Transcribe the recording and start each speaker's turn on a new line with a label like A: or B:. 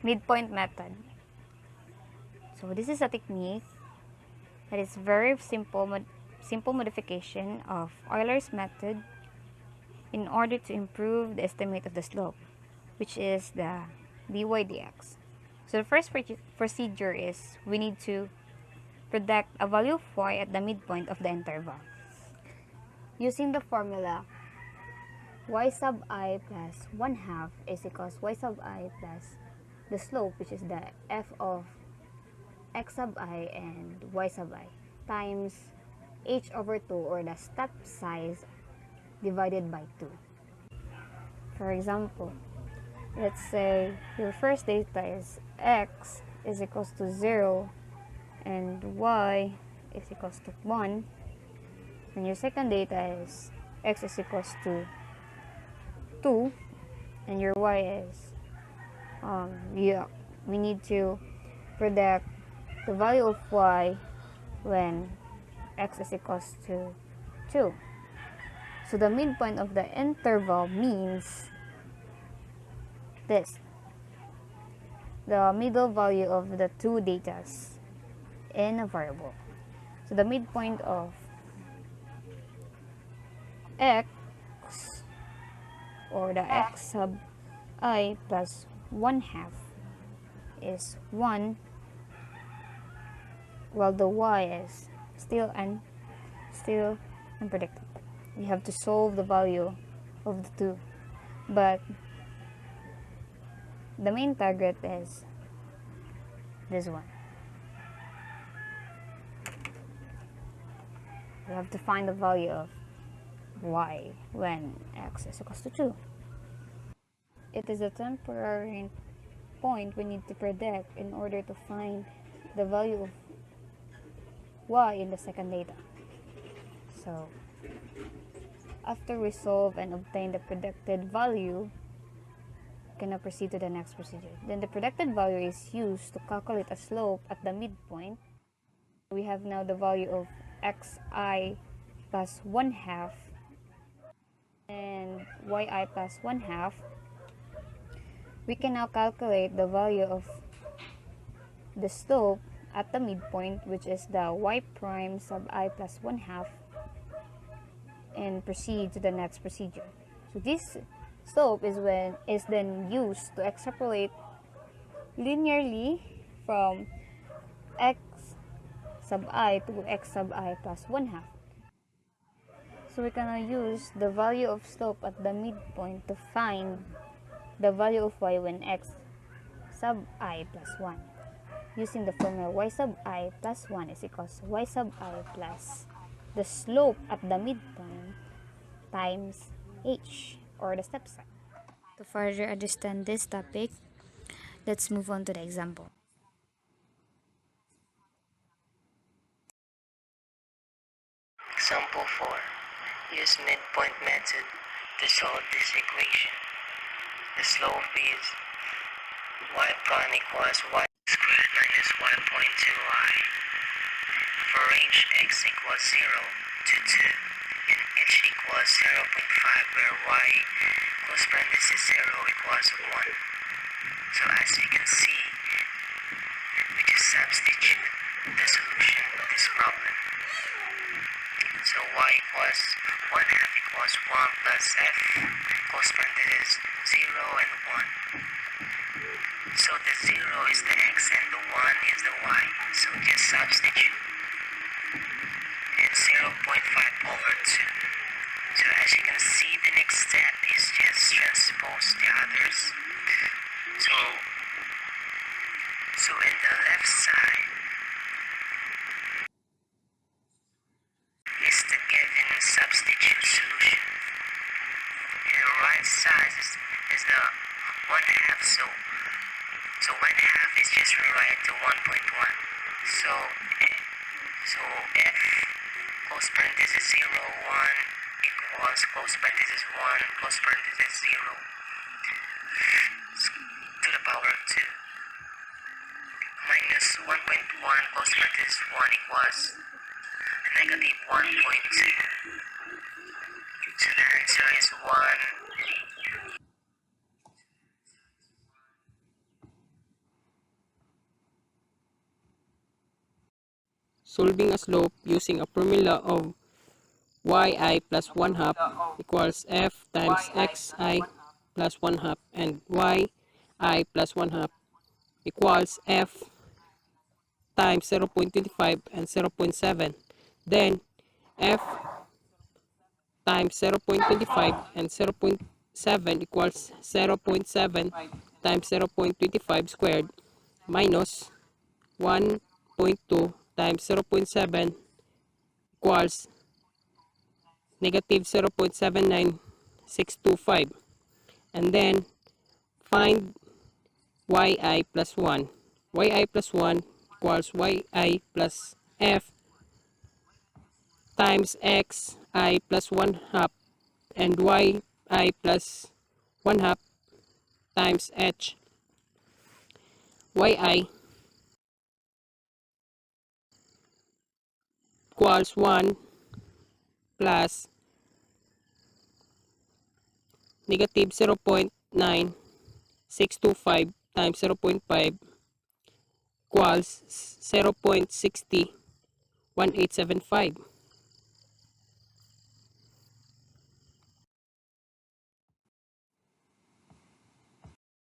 A: midpoint method. So this is a technique that is very simple modification of Euler's method in order to improve the estimate of the slope, which is the dy dx. So the first procedure is we need to predict a value of y at the midpoint of the interval. Using the formula y sub I plus 1/2 is equals y sub I plus the slope, which is the f of x sub I and y sub I, times h over 2, or the step size, divided by 2. For example, let's say your first data is x is equals to 0 and y is equals to 1, and your second data is x is equals to 2 and your y is we need to predict the value of y when x is equals to 2. So the midpoint of the interval means this, the middle value of the two datas in a variable. So the midpoint of x, or the x sub I plus 1/2, is 1, while the y is still unpredictable. You have to solve the value of the two, but the main target is this one. You have to find the value of y when x is equals to 2. It is a temporary point we need to predict in order to find the value of y in the second data. So after we solve and obtain the predicted value, we can now proceed to the next procedure. Then the predicted value is used to calculate a slope at the midpoint. We have now the value of xi plus 1/2 and yi plus 1/2. We can now calculate the value of the slope at the midpoint, which is the y prime sub I plus 1/2, and proceed to the next procedure. So this slope is then used to extrapolate linearly from x sub I to x sub I plus 1/2. So we can now use the value of slope at the midpoint to find the value of y when x sub I plus 1, using the formula y sub I plus 1 is equals to y sub I plus the slope at the midpoint times h, or the step size. To further understand this topic, let's move on to the example.
B: Example 4. Use midpoint method to solve this equation. The slope is y prime equals y squared minus y.2y. For range x equals 0 to 2 and h equals 0.5, where y close parenthesis 0 equals 1. So as you can see, we just substitute the solution of this problem. So y equals 1/2 equals 1 plus f close parenthesis 0 and 1. So the 0 is the x and the 1 is the y. So just substitute. And 0.5 over 2. So as you can see, the next step is just transpose the others. So in the left side is the given substitute solution. And the right side is the 1/2. So 1/2 is just rewrite to 1.1. So f close parenthesis 0, 1 equals close parenthesis 1 close parenthesis 0 to the power of 2 minus 1.1 close parenthesis 1 equals negative 1.2. So the answer is 1.
C: solving a slope using a formula of yi plus 1 half equals f times xi plus 1 half and yi plus 1 half equals f times 0.25 and 0.7. Then f times 0.25 and 0.7 equals 0.7 times 0.25 squared minus 1.2 times 0.7 equals negative 0.79625. And then find yi plus 1. Yi plus 1 equals yi plus f times xi plus 1 half and yi plus 1 half times h. Yi equals 1 plus negative 0.9625 times 0.5 equals 0.601875.